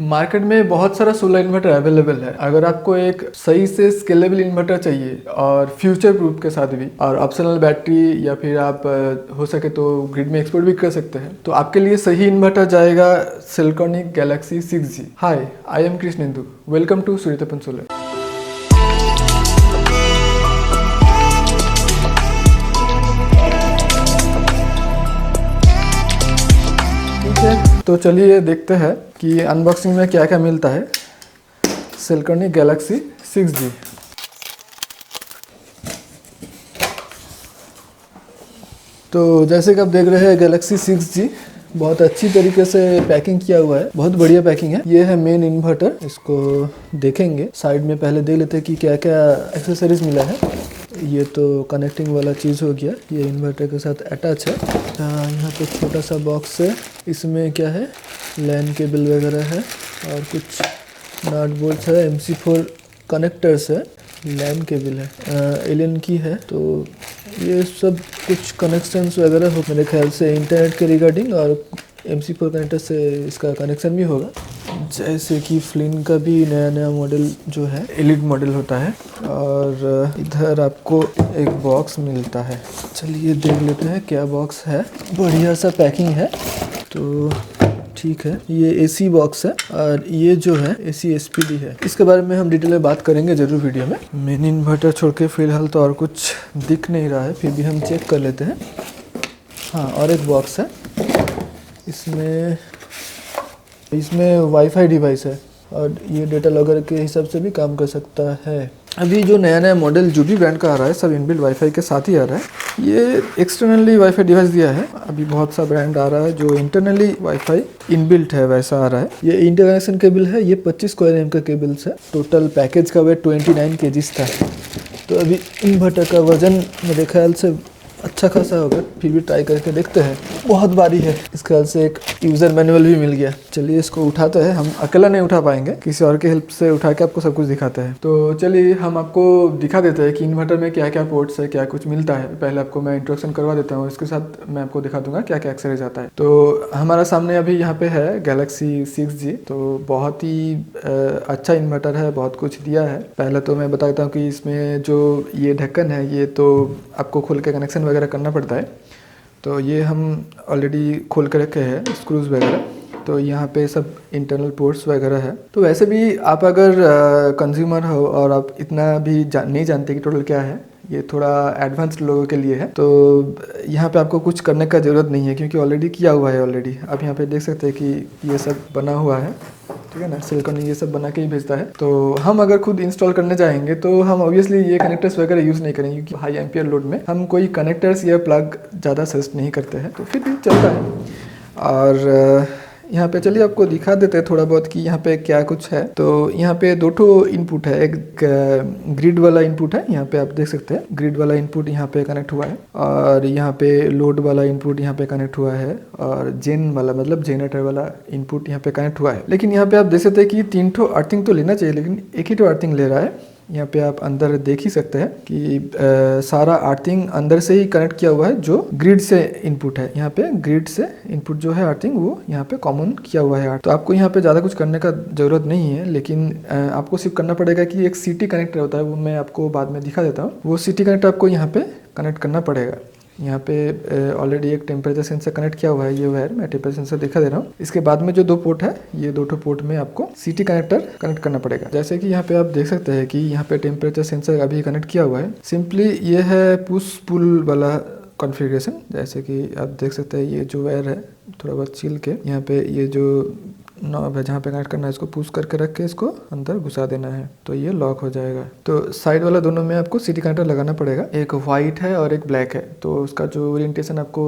Market में बहुत सारा सोलर इन्वर्टर अवेलेबल है। अगर आपको एक सही से स्केलेबल इन्वर्टर चाहिए और फ्यूचर प्रूफ के साथ भी, और ऑप्शनल बैटरी, या फिर आप हो सके तो ग्रिड में एक्सपोर्ट भी कर सकते हैं, तो आपके लिए सही इन्वर्टर जाएगा सेल्कॉनिक Galaxy 6G। Hi, I am Krishnendu. Welcome to Suryatapan Solar. तो चलिए देखते हैं कि अनबॉक्सिंग में क्या क्या मिलता है सेल्कॉनिक गैलेक्सी 6G। तो जैसे कि आप देख रहे हैं गैलेक्सी 6G बहुत अच्छी तरीके से पैकिंग किया हुआ है, बहुत बढ़िया पैकिंग है। ये है मेन इन्वर्टर, इसको देखेंगे। साइड में पहले देख लेते हैं कि क्या क्या एक्सेसरीज मिला है। ये तो कनेक्टिंग वाला चीज़ हो गया, ये इन्वर्टर के साथ अटैच है। यहाँ पे छोटा सा बॉक्स है, इसमें क्या है, लैन केबल वगैरह है और कुछ नट बोल्ट्स है, MC4 कनेक्टर्स है, लैन केबल है, एलियन की है। तो ये सब कुछ कनेक्शंस वगैरह हो मेरे ख्याल से इंटरनेट के रिगार्डिंग, और MC4 कनेक्टर से इसका कनेक्शन भी होगा। जैसे कि फ्लिन का भी नया मॉडल जो है एलिट मॉडल होता है। और इधर आपको एक बॉक्स मिलता है, चलिए देख लेते हैं क्या बॉक्स है। बढ़िया सा पैकिंग है, तो ठीक है। ये AC बॉक्स है और ये जो है AC SPD है। इसके बारे में हम डिटेल में बात करेंगे जरूर वीडियो में। मेन इन्वर्टर छोड़ के फिलहाल तो और कुछ दिख नहीं रहा है, फिर भी हम चेक कर लेते हैं। हाँ, और एक बॉक्स है, इसमें वाईफाई डिवाइस है और ये डेटा लॉगर के हिसाब से भी काम कर सकता है। अभी जो नया मॉडल जो भी ब्रांड का आ रहा है सब इनबिल्ट वाईफाई के साथ ही आ रहा है। ये एक्सटर्नली वाईफाई डिवाइस दिया है। अभी बहुत सा ब्रांड आ रहा है जो इंटरनली वाईफाई इनबिल्ट है, वैसा आ रहा है। ये इंटरकनेक्शन केबल है, ये 25 स्क्वायर एम का केबल्स है। टोटल पैकेज का वेट 29 kg था। तो अभी इन्वर्टर का वजन मेरे ख्याल से अच्छा खासा होगा, फिर भी ट्राई करके देखते हैं। बहुत भारी है, इस ख्याल से एक यूज़र मैनुअल भी मिल गया। चलिए इसको उठाते हैं। हम अकेला नहीं उठा पाएंगे, किसी और की हेल्प से उठा के आपको सब कुछ दिखाते हैं। तो चलिए हम आपको दिखा देते हैं कि इन्वर्टर में क्या क्या पोर्ट्स है, क्या कुछ मिलता है। पहले आपको मैं इंट्रोडक्शन करवा देता हूँ, इसके साथ मैं आपको दिखा दूंगा क्या क्या एक्सेसरीज आता है। तो हमारा सामने अभी यहाँ पे है गैलेक्सी 6G। तो बहुत ही अच्छा इन्वर्टर है, बहुत कुछ दिया है। पहले तो मैं बता देता हूँ कि इसमें जो ये ढक्कन है, ये तो आपको खोल के कनेक्शन वगैरह करना पड़ता है। तो ये हम ऑलरेडी खोल के रखे हैं, स्क्रूज वगैरह। तो यहाँ पे सब इंटरनल पोर्ट्स वगैरह है। तो वैसे भी आप अगर कंज्यूमर हो और आप इतना भी नहीं जानते कि टोटल क्या है, ये थोड़ा एडवांस लोगों के लिए है। तो यहाँ पे आपको कुछ करने का ज़रूरत नहीं है, क्योंकि ऑलरेडी किया हुआ है ऑलरेडी। आप यहाँ पे देख सकते हैं कि ये सब बना हुआ है, ठीक है ना। सिलिकॉन ये सब बना के ही भेजता है। तो हम अगर खुद इंस्टॉल करने जाएंगे तो हम ऑब्वियसली ये कनेक्टर्स वगैरह यूज़ नहीं करेंगे, क्योंकि हाई एम्पियर लोड में हम कोई कनेक्टर्स या प्लग ज़्यादा सजेस्ट नहीं करते हैं। तो फिर भी चलता है। और यहाँ पे चलिए आपको दिखा देते हैं थोड़ा बहुत कि यहाँ पे क्या कुछ है। तो यहाँ पे दो ठो इनपुट है, एक ग्रिड वाला इनपुट है, यहाँ पे आप देख सकते हैं ग्रिड वाला इनपुट यहाँ पे कनेक्ट हुआ है, और यहाँ पे लोड वाला इनपुट यहाँ पे कनेक्ट हुआ है, और जेन वाला मतलब जनरेटर वाला इनपुट यहाँ पे कनेक्ट हुआ है। लेकिन यहाँ पे आप देख सकते हैं कि 3 ठो अर्थिंग तो लेना चाहिए, लेकिन एक ही ठो अर्थिंग ले रहा है। यहाँ पे आप अंदर देख ही सकते हैं कि सारा अर्थिंग अंदर से ही कनेक्ट किया हुआ है, जो ग्रिड से इनपुट है। यहाँ पे ग्रिड से इनपुट जो है अर्थिंग, वो यहाँ पे कॉमन किया हुआ है। तो आपको यहाँ पे ज़्यादा कुछ करने का ज़रूरत नहीं है, लेकिन आपको सिर्फ करना पड़ेगा कि एक CT कनेक्टर होता है, वो मैं आपको बाद में दिखा देता हूँ। वो CT कनेक्टर आपको यहाँ पे कनेक्ट करना पड़ेगा। यहाँ पे ऑलरेडी एक टेम्परेचर सेंसर कनेक्ट किया हुआ है, ये वायर मैं टेम्परेचर सेंसर दिखा दे रहा हूँ। इसके बाद में जो 2 पोर्ट है, ये 2 पोर्ट में आपको CT कनेक्टर कनेक्ट करना पड़ेगा। जैसे कि यहाँ पे आप देख सकते हैं कि यहाँ पे टेम्परेचर सेंसर अभी कनेक्ट किया हुआ है। सिंपली ये है पुश पुल वाला कॉन्फ़िगरेशन। जैसे कि आप देख सकते हैं ये जो वायर है थोड़ा बहुत छील के, यहाँ पे ये जो नॉब है जहाँ पे कनेक्ट करना है, इसको पुश करके रख के इसको अंदर घुसा देना है, तो ये लॉक हो जाएगा। तो साइड वाला दोनों में आपको CT कनेक्टर लगाना पड़ेगा। एक वाइट है और एक ब्लैक है। तो उसका जो ओरिएंटेशन आपको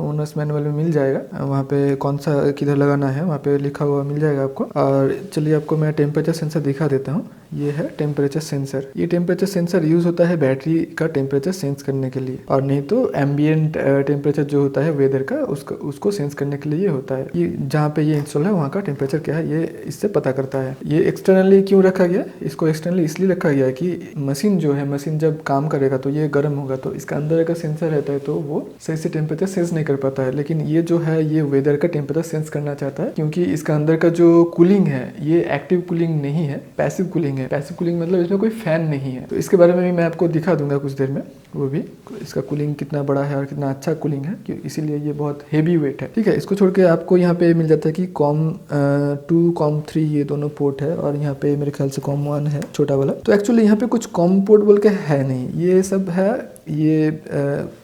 ओनर्स मैनुअल में मिल जाएगा, वहाँ पे कौन सा किधर लगाना है वहाँ पे लिखा हुआ मिल जाएगा आपको। और चलिए आपको मैं टेम्परेचर सेंसर दिखा देता हूँ। ये है टेम्परेचर सेंसर। ये टेम्परेचर सेंसर यूज़ होता है बैटरी का टेम्परेचर सेंस करने के लिए, और नहीं तो एम्बियंट टेम्परेचर जो होता है वेदर का उसको सेंस करने के लिए ये होता है। ये जहाँ पे ये इंस्टॉल है वहाँ का टेम्परेचर क्या है ये इससे पता करता है। ये एक्सटर्नली क्यों रखा गया, इसको एक्सटर्नली इसलिए रखा गया है कि मशीन जो है, मशीन जब काम करेगा तो ये गर्म होगा, तो इसका अंदर का सेंसर रहता है तो वो सही से टेम्परेचर सेंस नहीं कर पाता है। लेकिन ये जो है ये वेदर का टेम्परेचर सेंस करना चाहता है, क्योंकि इसका अंदर का जो कूलिंग है ये एक्टिव कूलिंग नहीं है, पैसिव कूलिंग है। पैसिव कूलिंग मतलब इसमें कोई फैन नहीं है। तो इसके बारे में भी मैं आपको दिखा दूंगा कुछ देर में, वो भी इसका कूलिंग कितना बड़ा है और कितना अच्छा कूलिंग है, इसीलिए ये बहुत हेवी वेट है। ठीक है, इसको छोड़ के आपको यहाँ पे मिल जाता है कि कॉम 2 कॉम 3 ये दोनों पोर्ट है, और यहाँ पे मेरे ख्याल से कॉम 1 है छोटा वाला। तो एक्चुअली यहाँ पे कुछ कॉम पोर्ट बोल के है नहीं, ये सब है ये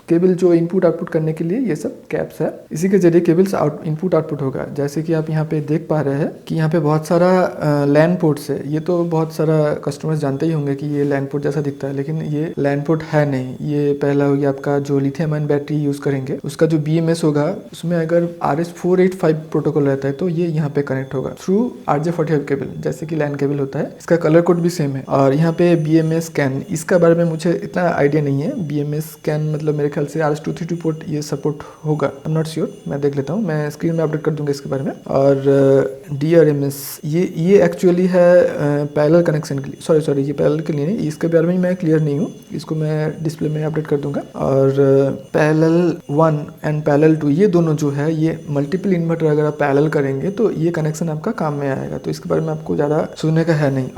केबल जो इनपुट आउटपुट करने के लिए ये सब कैप्स है, इसी के जरिए केबल्स इनपुट आउटपुट होगा। जैसे कि आप यहाँ पे देख पा रहे हैं कि यहाँ पे बहुत सारा लैन पोर्ट्स है। ये तो बहुत सारा कस्टमर्स जानते ही होंगे कि ये लैन पोर्ट जैसा दिखता है, लेकिन ये लैन पोर्ट है नहीं। ये पहला हो गया आपका जो लिथियम आयन बैटरी यूज़ करेंगे उसका जो BMS होगा, उसमें अगर RS485 प्रोटोकॉल रहता है तो ये यहाँ पे कनेक्ट होगा थ्रू RJ45 केबल, जैसे कि लैन केबल होता है। इसका कलर कोड भी सेम है। और यहाँ पे BMS स्कैन, इसका बारे में मुझे इतना आइडिया नहीं है। BMS स्कैन मतलब मेरे ख्याल से RS232 पोर्ट ये सपोर्ट होगा, आई एम नॉट श्योर, मैं देख लेता हूँ, मैं स्क्रीन में अपडेट कर दूंगा इसके बारे में। और DRMS ये एक्चुअली है पैरेलल कनेक्शन के लिए, सॉरी ये पैरेलल के लिए नहीं, इसके बारे में मैं क्लियर नहीं हूँ, इसको मैं डिस्प्ले में अपडेट कर दूंगा। और पैरेलल 1 एंड पैरेलल 2 ये दोनों जो है ये मल्टीपल इन्वर्टर अगर आप पैरेलल करेंगे तो ये कनेक्शन आपका काम में आएगा। तो इसके बारे में आपको ज़्यादा सुनने का है नहीं।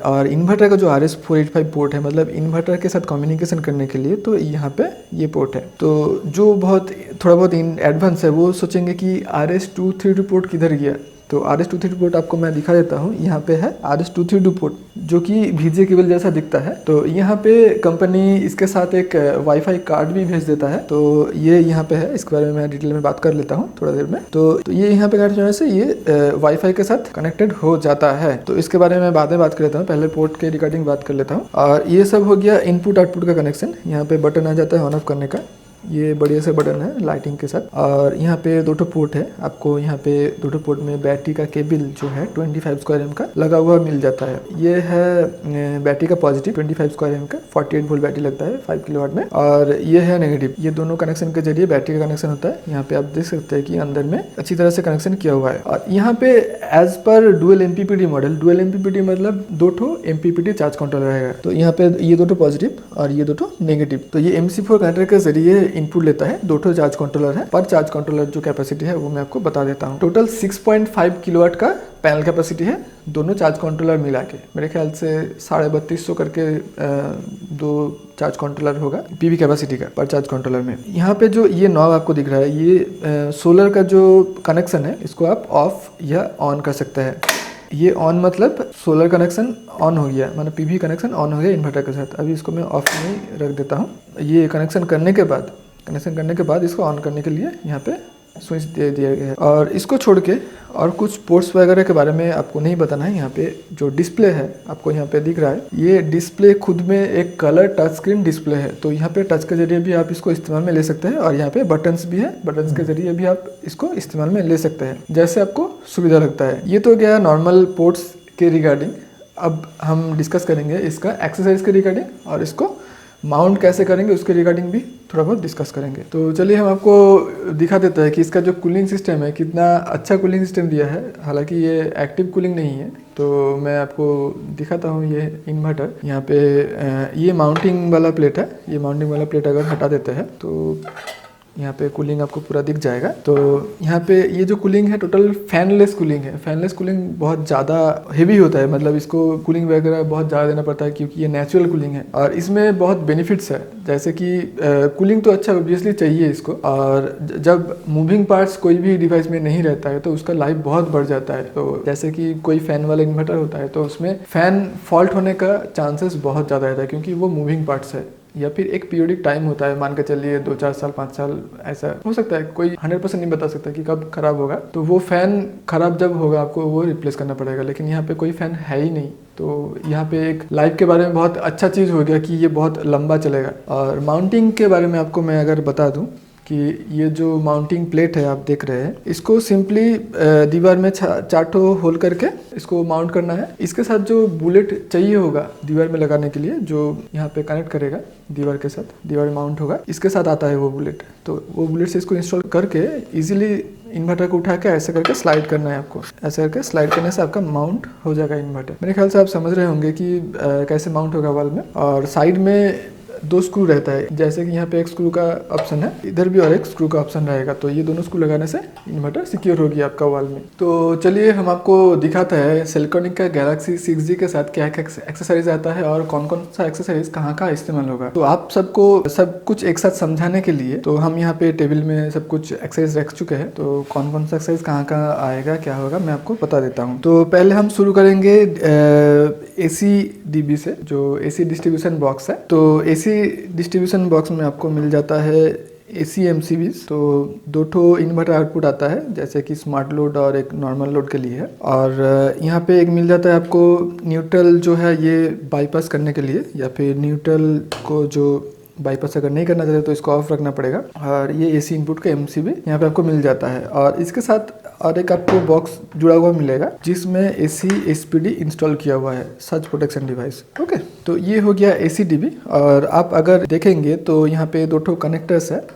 और इन्वर्टर का जो RS485 पोर्ट है, मतलब इन्वर्टर के साथ कम्युनिकेशन करने के लिए, तो यहाँ पे ये पोर्ट है। तो जो थोड़ा बहुत एडवांस है वो सोचेंगे कि RS232 पोर्ट किधर गया, तो RS232 पोर्ट आपको मैं दिखा देता हूँ। यहाँ पे है RS232 पोर्ट जो कि VGA केबल जैसा दिखता है। तो यहाँ पे कंपनी इसके साथ एक वाईफाई कार्ड भी भेज देता है, तो ये यहाँ पे है, इसके बारे में मैं डिटेल में बात कर लेता हूँ थोड़ा देर में। तो ये यहाँ पे कनेक्ट होने से ये वाईफाई के साथ कनेक्टेड हो जाता है। तो इसके बारे में बाद में बात कर लेता हूँ, पहले पोर्ट के रिगार्डिंग बात कर लेता हूँ। और ये सब हो गया इनपुट आउटपुट का कनेक्शन। यहाँ पे बटन आ जाता है ऑन ऑफ करने का, ये बढ़िया से बटन है लाइटिंग के साथ। और यहाँ पे 2 पोर्ट है, आपको यहाँ पे 2 पोर्ट में बैटरी का केबल जो है 25 स्क्वायर एम का लगा हुआ मिल जाता है। ये है बैटरी का पॉजिटिव 25 स्क्वायर एम का 48 वोल्ट बैटरी लगता है 5 किलोवाट में, और ये है नेगेटिव। ये दोनों कनेक्शन के जरिए बैटरी का कनेक्शन होता है। यहाँ पे आप देख सकते हैं कि अंदर में अच्छी तरह से कनेक्शन किया हुआ है। और यहाँ पे as per dual MPPT model, dual MPPT मतलब 2 MPPT चार्ज कंट्रोलर रहेगा। तो यहाँ पे ये 2 पॉजिटिव और ये 2 नेगेटिव। तो ये MC4 कनेक्टर के जरिए इनपुट लेता है। 2 चार्ज कंट्रोलर है, पर चार्ज कंट्रोलर जो कैपेसिटी है वो मैं आपको बता देता हूँ। टोटल 6.5 किलोवाट का पैनल कैपेसिटी है, दोनों चार्ज कंट्रोलर मिला के मेरे ख्याल से 3250 करके 2 चार्ज कंट्रोलर होगा PV कैपेसिटी का पर चार्ज कंट्रोलर में। यहाँ पे जो ये नॉब आपको दिख रहा है, ये सोलर का जो कनेक्शन है इसको आप ऑफ या ऑन कर सकते हैं। ये ऑन मतलब सोलर कनेक्शन ऑन हो गया, मतलब PV कनेक्शन ऑन हो गया इन्वर्टर के साथ। अभी इसको मैं ऑफ में रख देता हूँ। ये कनेक्शन करने के बाद इसको ऑन करने के लिए यहाँ पे स्विच दे दिया गया है। और इसको छोड़ के और कुछ पोर्ट्स वगैरह के बारे में आपको नहीं बताना है। यहाँ पे जो डिस्प्ले है आपको यहाँ पे दिख रहा है, ये डिस्प्ले खुद में एक कलर टच स्क्रीन डिस्प्ले है। तो यहाँ पे टच के जरिए भी आप इसको इस्तेमाल में ले सकते हैं, और यहाँ पे बटन्स भी है, बटन्स के जरिए भी आप इसको इस्तेमाल में ले सकते हैं जैसे आपको सुविधा लगता है। ये तो गया नॉर्मल पोर्ट्स के रिगार्डिंग। अब हम डिस्कस करेंगे इसका एक्सरसाइज के रिगार्डिंग, और इसको माउंट कैसे करेंगे उसके रिगार्डिंग भी थोड़ा बहुत डिस्कस करेंगे। तो चलिए हम आपको दिखा देते हैं कि इसका जो कूलिंग सिस्टम है कितना अच्छा कूलिंग सिस्टम दिया है। हालांकि ये एक्टिव कूलिंग नहीं है, तो मैं आपको दिखाता हूँ। ये इन्वर्टर यहाँ पे ये माउंटिंग वाला प्लेट है। ये माउंटिंग वाला प्लेट अगर हटा देते हैं तो यहाँ पे कूलिंग आपको पूरा दिख जाएगा। तो यहाँ पे ये जो कूलिंग है टोटल फैनलेस कूलिंग है। फैनलेस कूलिंग बहुत ज़्यादा हेवी होता है, मतलब इसको कूलिंग वगैरह बहुत ज़्यादा देना पड़ता है क्योंकि ये नेचुरल कूलिंग है। और इसमें बहुत बेनिफिट्स है, जैसे कि कूलिंग तो अच्छा ऑब्वियसली चाहिए इसको। और जब मूविंग पार्ट्स कोई भी डिवाइस में नहीं रहता है तो उसका लाइफ बहुत बढ़ जाता है। तो जैसे कि कोई फैन वाला इन्वर्टर होता है तो उसमें फैन फॉल्ट होने का चांसेस बहुत ज़्यादा रहता है, क्योंकि वो मूविंग पार्ट्स है, या फिर एक पीरियडिक टाइम होता है। मान के चलिए 2-4 साल 5 साल ऐसा हो सकता है, कोई 100% नहीं बता सकता कि कब खराब होगा। तो वो फैन खराब जब होगा आपको वो रिप्लेस करना पड़ेगा, लेकिन यहाँ पे कोई फैन है ही नहीं। तो यहाँ पे एक लाइफ के बारे में बहुत अच्छा चीज़ हो गया कि ये बहुत लंबा चलेगा। और माउंटिंग के बारे में आपको मैं अगर बता दूँ कि ये जो माउंटिंग प्लेट है आप देख रहे हैं, इसको सिंपली दीवार में 4 होल करके इसको माउंट करना है। इसके साथ जो बुलेट चाहिए होगा दीवार में लगाने के लिए, जो यहाँ पे कनेक्ट करेगा दीवार के साथ, दीवार में माउंट होगा, इसके साथ आता है वो बुलेट। तो वो बुलेट से इसको इंस्टॉल करके इजीली इन्वर्टर को उठा के ऐसे करके स्लाइड करना है आपको। ऐसे करके स्लाइड करने से आपका माउंट हो जाएगा इन्वर्टर। मेरे ख्याल से आप समझ रहे होंगे कि कैसे माउंट होगा वॉल में। और साइड में 2 स्क्रू रहता है, जैसे कि यहाँ पे एक स्क्रू का ऑप्शन है, इधर भी और एक स्क्रू का ऑप्शन रहेगा। तो ये दोनों स्क्रू लगाने से इन्वर्टर सिक्योर होगी आपका वॉल में। तो चलिए हम आपको दिखाते हैं सेल्कॉनिक का गैलेक्सी 6G के साथ क्या क्या एक्सेसरीज आता है और कौन कौन सा एक्सेसरीज कहाँ कहाँ इस्तेमाल होगा। तो आप सबको सब कुछ एक साथ समझाने के लिए तो हम यहाँ पे टेबल में सब कुछ एक्सेसरीज रख चुके हैं। तो कौन कौन सा एक्सेसरीज कहाँ कहाँ आएगा, क्या होगा, मैं आपको बता देता हूँ। तो पहले हम शुरू करेंगे AC/DB से, जो AC डिस्ट्रीब्यूशन बॉक्स है। तो AC डिस्ट्रीब्यूशन बॉक्स में आपको मिल जाता है AC MCBs। तो 2 इन्वर्टर आउटपुट आता है, जैसे कि स्मार्ट लोड और एक नॉर्मल लोड के लिए है। और यहाँ पे एक मिल जाता है आपको न्यूट्रल, जो है ये बाईपास करने के लिए, या फिर न्यूट्रल को जो बाईपास अगर नहीं करना चाहते तो इसको ऑफ रखना पड़ेगा। और ये AC इनपुट का MCB यहाँ पे आपको मिल जाता है। और इसके साथ और एक आपको बॉक्स जुड़ा हुआ मिलेगा जिसमें AC SPD इंस्टॉल किया हुआ है, सर्ज प्रोटेक्शन डिवाइस। ओके, तो ये हो गया AC/DB। और आप अगर देखेंगे तो यहाँ पे 2 कनेक्टर्स है,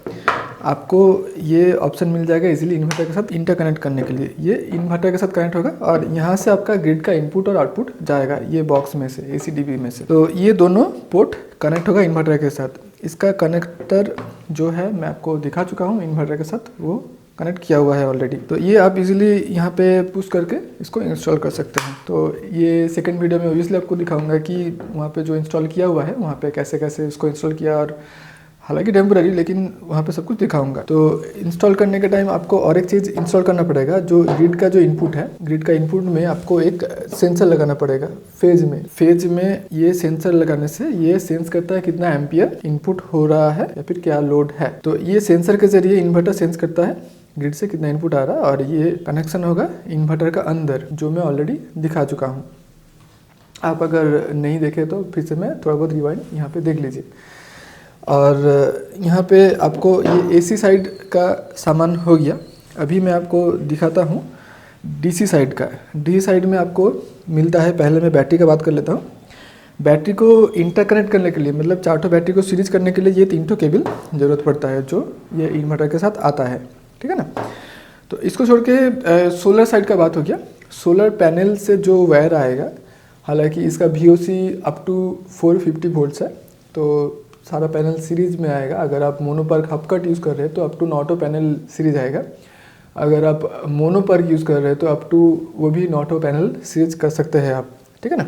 आपको ये ऑप्शन मिल जाएगा इजीली इन्वर्टर के साथ इंटरकनेक्ट करने के लिए। ये इन्वर्टर के साथ कनेक्ट होगा और यहाँ से आपका ग्रिड का इनपुट और आउटपुट जाएगा ये बॉक्स में से, AC/DB में से। तो ये दोनों पोर्ट कनेक्ट होगा इन्वर्टर के साथ। इसका कनेक्टर जो है मैं आपको दिखा चुका हूँ इन्वर्टर के साथ, वो कनेक्ट किया हुआ है ऑलरेडी। तो ये आप इजीली यहाँ पे पुश करके इसको इंस्टॉल कर सकते हैं। तो ये सेकंड वीडियो में ऑब्वियसली आपको दिखाऊंगा कि वहाँ पे जो इंस्टॉल किया हुआ है वहाँ पे कैसे कैसे इसको इंस्टॉल किया, और हालांकि टेम्पररी, लेकिन वहाँ पे सब कुछ दिखाऊंगा। तो इंस्टॉल करने के टाइम आपको और एक चीज़ इंस्टॉल करना पड़ेगा, जो ग्रिड का जो इनपुट है, ग्रिड का इनपुट में आपको एक सेंसर लगाना पड़ेगा फेज में ये सेंसर लगाने से ये सेंस करता है कितना एम्पियर इनपुट हो रहा है या फिर क्या लोड है। तो ये सेंसर के जरिए इन्वर्टर सेंस करता है ग्रिड से कितना इनपुट आ रहा है, और ये कनेक्शन होगा इन्वर्टर का अंदर, जो मैं ऑलरेडी दिखा चुका हूँ। आप अगर नहीं देखे तो फिर से मैं थोड़ा बहुत रिवाइंड यहाँ पे देख लीजिए। और यहाँ पे आपको ये AC साइड का सामान हो गया। अभी मैं आपको दिखाता हूँ DC साइड का। DC साइड में आपको मिलता है, पहले मैं बैटरी का बात कर लेता हूँ। बैटरी को इंटरकनेक्ट करने के लिए, मतलब 4 बैटरी को सीरीज करने के लिए ये 3 केबल ज़रूरत पड़ता है, जो ये इन्वर्टर के साथ आता है, ठीक है ना। तो इसको छोड़ के सोलर साइड का बात हो गया। सोलर पैनल से जो वायर आएगा, हालांकि इसका VOC अप टू 450 वोल्ट्स है, तो सारा पैनल सीरीज में आएगा। अगर आप मोनोपर्क हब कट यूज़ कर रहे हैं तो अप टू नॉटो पैनल सीरीज आएगा। अगर आप मोनोपर्क यूज़ कर रहे हैं तो अप टू वो भी नॉटो पैनल सीरीज कर सकते हैं आप, ठीक है ना।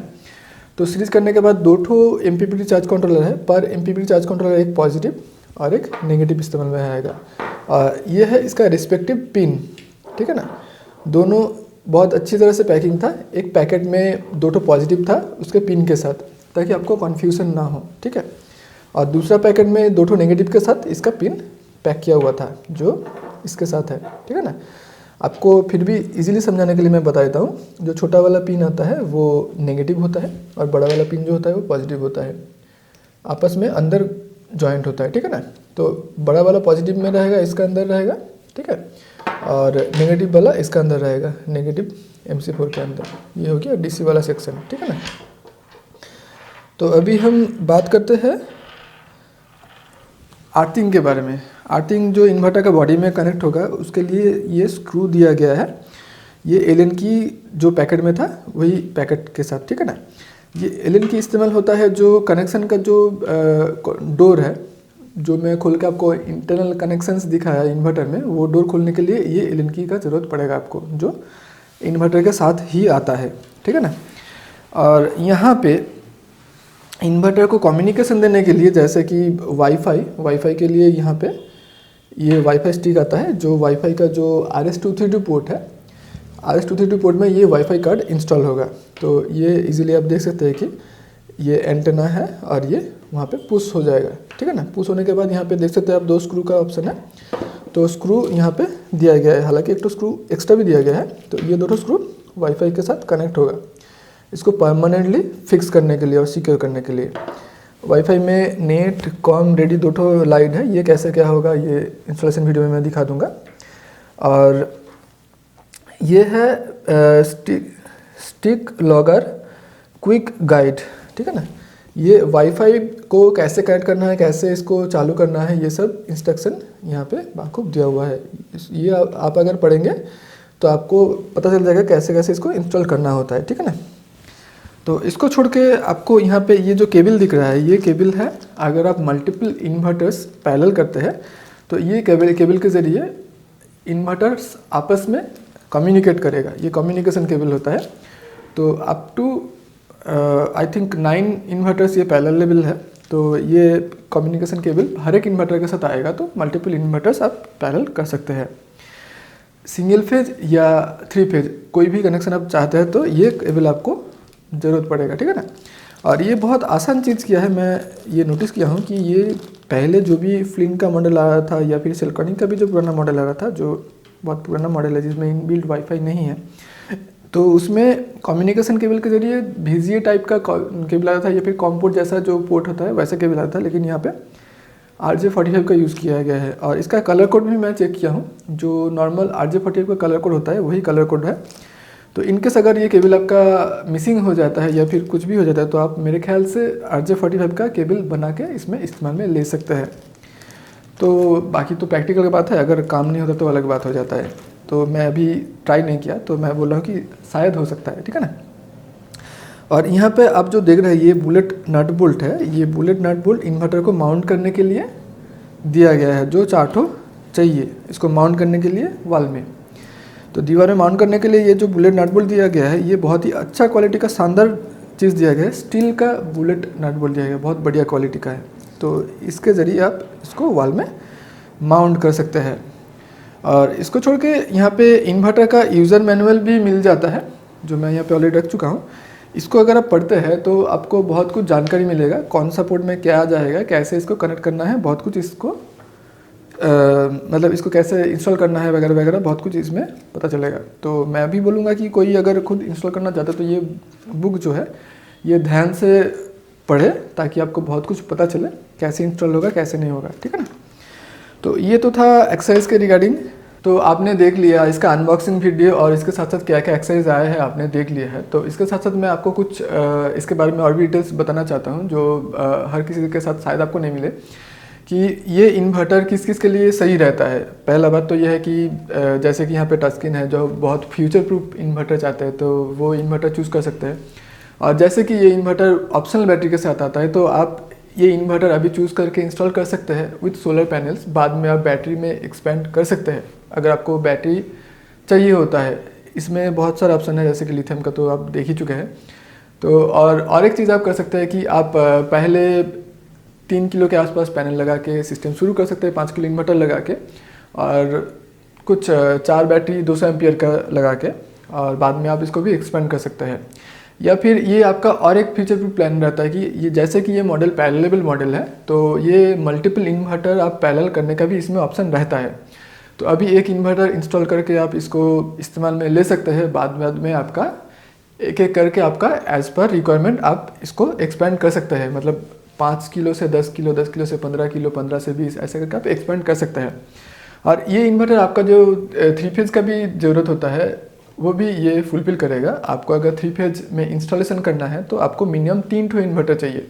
तो सीरीज करने के बाद 2 MPPT चार्ज कंट्रोलर है। पर MPPT चार्ज कंट्रोलर एक पॉजिटिव और एक नेगेटिव इस्तेमाल में आएगा। और ये है इसका रिस्पेक्टिव पिन, ठीक है ना। दोनों बहुत अच्छी तरह से पैकिंग था। एक पैकेट में 2 पॉजिटिव था उसके पिन के साथ, ताकि आपको कन्फ्यूज़न ना हो, ठीक है। और दूसरा पैकेट में 2 नेगेटिव के साथ इसका पिन पैक किया हुआ था, जो इसके साथ है, ठीक है ना। आपको फिर भी इजीली समझाने के लिए मैं बता देता हूँ। जो छोटा वाला पिन आता है वो नेगेटिव होता है, और बड़ा वाला पिन जो होता है वो पॉजिटिव होता है। आपस में अंदर जॉइंट होता है, ठीक है ना। तो बड़ा वाला पॉजिटिव में रहेगा, इसका अंदर रहेगा, ठीक है। और नेगेटिव वाला इसका अंदर रहेगा, नेगेटिव MC4 के अंदर। ये हो गया DC वाला सेक्शन, ठीक है ना। तो अभी हम बात करते हैं अर्थिंग के बारे में। अर्थिंग जो इन्वर्टर का बॉडी में कनेक्ट होगा उसके लिए ये स्क्रू दिया गया है। ये एलन की जो पैकेट में था वही पैकेट के साथ, ठीक है ना। ये एलन की इस्तेमाल होता है जो कनेक्शन का जो डोर है, जो मैं खोल के आपको इंटरनल कनेक्शंस दिखाया इन्वर्टर में, वो डोर खोलने के लिए ये एलन की का ज़रूरत पड़ेगा आपको, जो इन्वर्टर के साथ ही आता है, ठीक है ना। और यहाँ पे इन्वर्टर को कम्युनिकेशन देने के लिए, जैसे कि वाईफाई के लिए यहाँ पे ये वाईफाई स्टिक आता है, जो वाईफाई का जो RS-232 पोर्ट है, RS-232 पोर्ट में ये वाईफाई कार्ड इंस्टॉल होगा। तो ये इजीली आप देख सकते हैं कि ये एंटेना है और ये वहाँ पे पुश हो जाएगा, ठीक है ना। पुश होने के बाद यहाँ पे देख सकते हैं आप 2 स्क्रू का ऑप्शन है। तो स्क्रू यहाँ पे दिया गया है, हालांकि एक तो स्क्रू एक्स्ट्रा भी दिया गया है। तो ये 2 स्क्रू वाईफाई के साथ कनेक्ट होगा, इसको परमानेंटली फिक्स करने के लिए और सिक्योर करने के लिए। वाईफाई में नेट कॉम रेडी दो ठो लाइन है, ये कैसे क्या होगा ये इंस्टॉलेशन वीडियो में मैं दिखा दूंगा। और ये है स्टिक लॉगर क्विक गाइड, ठीक है ना। ये वाईफाई को कैसे कनेक्ट करना है, कैसे इसको चालू करना है, ये सब इंस्ट्रक्शन यहाँ पे बाखूब दिया हुआ है। ये आप अगर पढ़ेंगे तो आपको पता चल जाएगा कैसे कैसे इसको इंस्टॉल करना होता है, ठीक है ना। तो इसको छोड़ के आपको यहाँ पे ये जो केबल दिख रहा है, ये केबल है, अगर आप मल्टीपल इन्वर्टर्स पैरेलल करते हैं तो ये केबल के ज़रिए इन्वर्टर्स आपस में कम्युनिकेट करेगा। ये कम्युनिकेशन केबल होता है। तो up to I think 9 inverters ये पैरेलल है। तो ये कम्युनिकेशन केबल हर एक इन्वर्टर के साथ आएगा, तो मल्टीपल इन्वर्टर्स आप पैरेलल कर सकते हैं। सिंगल फेज या 3 फेज कोई भी कनेक्शन आप चाहते हैं तो ये केबल आपको ज़रूरत पड़ेगा, ठीक है ना। और ये बहुत आसान चीज़ किया है, मैं ये नोटिस किया हूँ कि ये पहले जो भी फ्लिंट का मॉडल आ रहा था या फिर सेल्कॉनिक का भी जो पुराना मॉडल आ रहा था, जो बहुत पुराना मॉडल है जिसमें इनबिल्ट वाईफाई नहीं है, तो उसमें कम्युनिकेशन केबल के जरिए VGA टाइप का केबल आता था या फिर कॉम पोर्ट जैसा जो पोर्ट होता है वैसा केबल आता था। लेकिन यहाँ पे RJ45 का यूज़ किया गया है। और इसका कलर कोड भी मैं चेक किया हूँ, जो नॉर्मल RJ45 का कलर कोड होता है वही कलर कोड है। तो इनकेस अगर ये केबल आपका मिसिंग हो जाता है या फिर कुछ भी हो जाता है तो आप मेरे ख्याल से RJ45 का केबल बना के इसमें इस्तेमाल में ले सकते हैं। तो बाकी तो प्रैक्टिकल की बात है, अगर काम नहीं होता तो अलग बात हो जाता है। तो मैं अभी ट्राई नहीं किया, तो मैं बोल रहा हूँ कि शायद हो सकता है, ठीक है ना। और यहाँ पे आप जो देख रहे हैं ये बुलेट नट बोल्ट है। ये बुलेट नट बोल्ट इन्वर्टर को माउंट करने के लिए दिया गया है, जो 4 ठो चाहिए इसको माउंट करने के लिए वॉल में। तो दीवार में माउंट करने के लिए ये जो बुलेट नट बोल्ट दिया गया है, ये बहुत ही अच्छा क्वालिटी का शानदार चीज़ दिया गया है। स्टील का बुलेट नट बोल्ट दिया गया है, बहुत बढ़िया क्वालिटी का है। तो इसके ज़रिए आप इसको वॉल में माउंट कर सकते हैं। और इसको छोड़ के यहाँ पे इन्वर्टर का यूज़र मैनुअल भी मिल जाता है, जो मैं यहाँ पे ऑलरेडी रख चुका हूँ। इसको अगर आप पढ़ते हैं तो आपको बहुत कुछ जानकारी मिलेगा, कौन सा पोर्ट में क्या आ जाएगा, कैसे इसको कनेक्ट करना है, बहुत कुछ इसको मतलब इसको कैसे इंस्टॉल करना है वगैरह वगैरह, बहुत कुछ इसमें पता चलेगा। तो मैं भी बोलूँगा कि कोई अगर खुद इंस्टॉल करना चाहता है तो ये बुक जो है ये ध्यान से पढ़े, ताकि आपको बहुत कुछ पता चले कैसे इंस्टॉल होगा कैसे नहीं होगा, ठीक है ना। तो ये तो था एक्सरसाइज के रिगार्डिंग। तो आपने देख लिया इसका अनबॉक्सिंग वीडियो और इसके साथ साथ क्या क्या एक्सरसाइज आए हैं आपने देख लिया है। तो इसके साथ साथ मैं आपको कुछ इसके बारे में और भी डिटेल्स बताना चाहता हूँ, जो हर किसी के साथ शायद आपको नहीं मिले, कि ये इन्वर्टर किस किस के लिए सही रहता है। पहला बात तो यह है कि जैसे कि यहाँ पे टच स्क्रीन है, जो बहुत फ्यूचर प्रूफ इन्वर्टर चाहते हैं तो वो इन्वर्टर चूज़ कर सकते हैं। और जैसे कि ये इन्वर्टर ऑप्शनल बैटरी के साथ आता है, तो आप ये इन्वर्टर अभी चूज़ करके इंस्टॉल कर सकते हैं विद सोलर पैनल्स। बाद में आप बैटरी में एक्सपेंड कर सकते हैं अगर आपको बैटरी चाहिए होता है। इसमें बहुत सारे ऑप्शन है, जैसे कि लिथियम का तो आप देख ही चुके हैं। तो और एक चीज़ आप कर सकते हैं कि आप पहले 3 किलो के आसपास पैनल लगा के सिस्टम शुरू कर सकते हैं, 5 किलो इन्वर्टर लगा के, और कुछ 4 बैटरी 200 एम्पियर का लगा के, और बाद में आप इसको भी एक्सपेंड कर सकते हैं। या फिर ये आपका और एक फ्यूचर प्रूफ प्लान रहता है कि ये जैसे कि ये मॉडल पैरेलल मॉडल है, तो ये मल्टीपल इन्वर्टर आप पैरेलल करने का भी इसमें ऑप्शन रहता है। तो अभी एक इन्वर्टर इंस्टॉल करके आप इसको इस्तेमाल में ले सकते हैं, बाद में आपका एक एक करके आपका एज़ पर रिक्वायरमेंट आप इसको एक्सपेंड कर सकते हैं। मतलब 5 किलो से 10 किलो, 10 किलो से 15 किलो, 15 से 20, ऐसे करके आप एक्सपेंड कर सकते हैं। और ये इन्वर्टर आपका जो 3 फेज़ का भी ज़रूरत होता है वो भी ये फुलफिल करेगा। आपको अगर 3 फेज में इंस्टॉलेशन करना है तो आपको मिनिमम 3 ठो इन्वर्टर चाहिए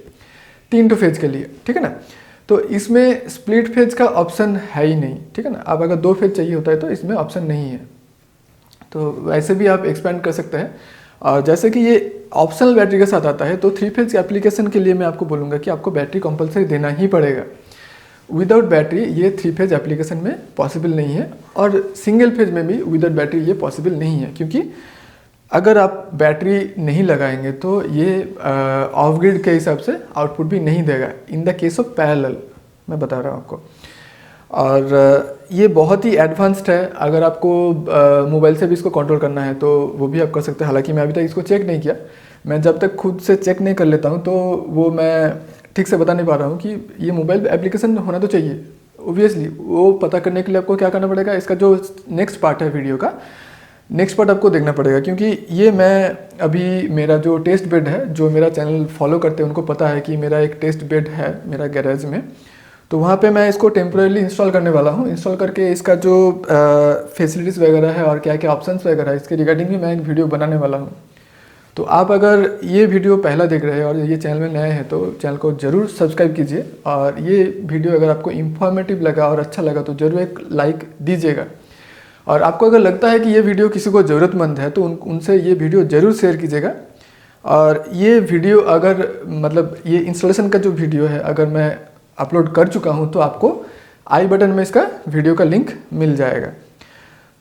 3 ठो फेज के लिए, ठीक है ना। तो इसमें स्प्लिट फेज का ऑप्शन है ही नहीं, ठीक है ना। आप अगर 2 फेज चाहिए होता है तो इसमें ऑप्शन नहीं है। तो वैसे भी आप एक्सपेंड कर सकते हैं। और जैसे कि ये ऑप्शनल बैटरी के साथ आता है, तो 3 फेज एप्लीकेशन के लिए मैं आपको बोलूँगा कि आपको बैटरी कंपलसरी देना ही पड़ेगा। विदाउट बैटरी ये 3 फेज एप्लीकेशन में पॉसिबल नहीं है, और सिंगल फेज में भी विदाउट बैटरी ये पॉसिबल नहीं है, क्योंकि अगर आप बैटरी नहीं लगाएंगे तो ये ऑफ ग्रिड के हिसाब से आउटपुट भी नहीं देगा in the case of parallel, मैं बता रहा हूँ आपको। और ये बहुत ही एडवांस्ड है। अगर आपको मोबाइल से भी इसको कंट्रोल करना है तो वो भी आप कर सकते हैं। हालांकि मैं अभी तक इसको चेक नहीं किया, मैं जब तक खुद से चेक नहीं कर लेता हूँ तो वो मैं ठीक से बता नहीं पा रहा हूँ कि ये मोबाइल एप्लीकेशन होना तो चाहिए। ओबियसली वो पता करने के लिए आपको क्या करना पड़ेगा, इसका जो नेक्स्ट पार्ट है वीडियो का, नेक्स्ट पार्ट आपको देखना पड़ेगा, क्योंकि ये मैं अभी मेरा जो टेस्ट बेड है, जो मेरा चैनल फॉलो करते हैं उनको पता है कि मेरा एक टेस्ट बेड है मेरा गैरेज में। तो वहाँ पे मैं इसको टेम्परेली इंस्टॉल करने वाला हूँ। इंस्टॉल करके इसका जो फैसिलिटीज़ वगैरह है और क्या क्या ऑप्शंस वगैरह है इसके रिगार्डिंग भी मैं एक वीडियो बनाने वाला हूँ। तो आप अगर ये वीडियो पहला देख रहे हैं और ये चैनल में नए हैं तो चैनल को ज़रूर सब्सक्राइब कीजिए, और ये वीडियो अगर आपको इन्फॉर्मेटिव लगा और अच्छा लगा तो ज़रूर एक लाइक दीजिएगा। और आपको अगर लगता है कि ये वीडियो किसी को ज़रूरतमंद है तो उनसे ये वीडियो ज़रूर शेयर कीजिएगा। और ये वीडियो अगर मतलब ये इंस्टॉलेशन का जो वीडियो है अगर मैं अपलोड कर चुका हूँ तो आपको आई बटन में इसका वीडियो का लिंक मिल जाएगा।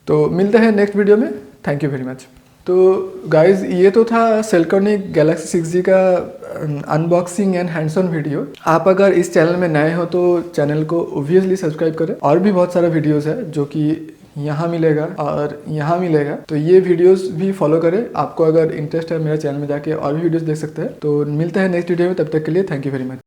तो मिलते हैं नेक्स्ट वीडियो में। Thank you very much. तो गाइज़ ये तो था सेल्कोनिक गैलेक्सी 6G का unboxing and hands on video. आप अगर इस चैनल में नए हो तो चैनल को ऑब्वियसली सब्सक्राइब करें। और भी बहुत सारा वीडियोस है जो कि यहाँ मिलेगा और यहाँ मिलेगा, तो ये वीडियोस भी फॉलो करें। आपको अगर इंटरेस्ट है मेरे चैनल में जाके और भी वीडियोस देख सकते हैं। तो मिलते हैं नेक्स्ट वीडियो में, तब तक के लिए थैंक यू वेरी मच।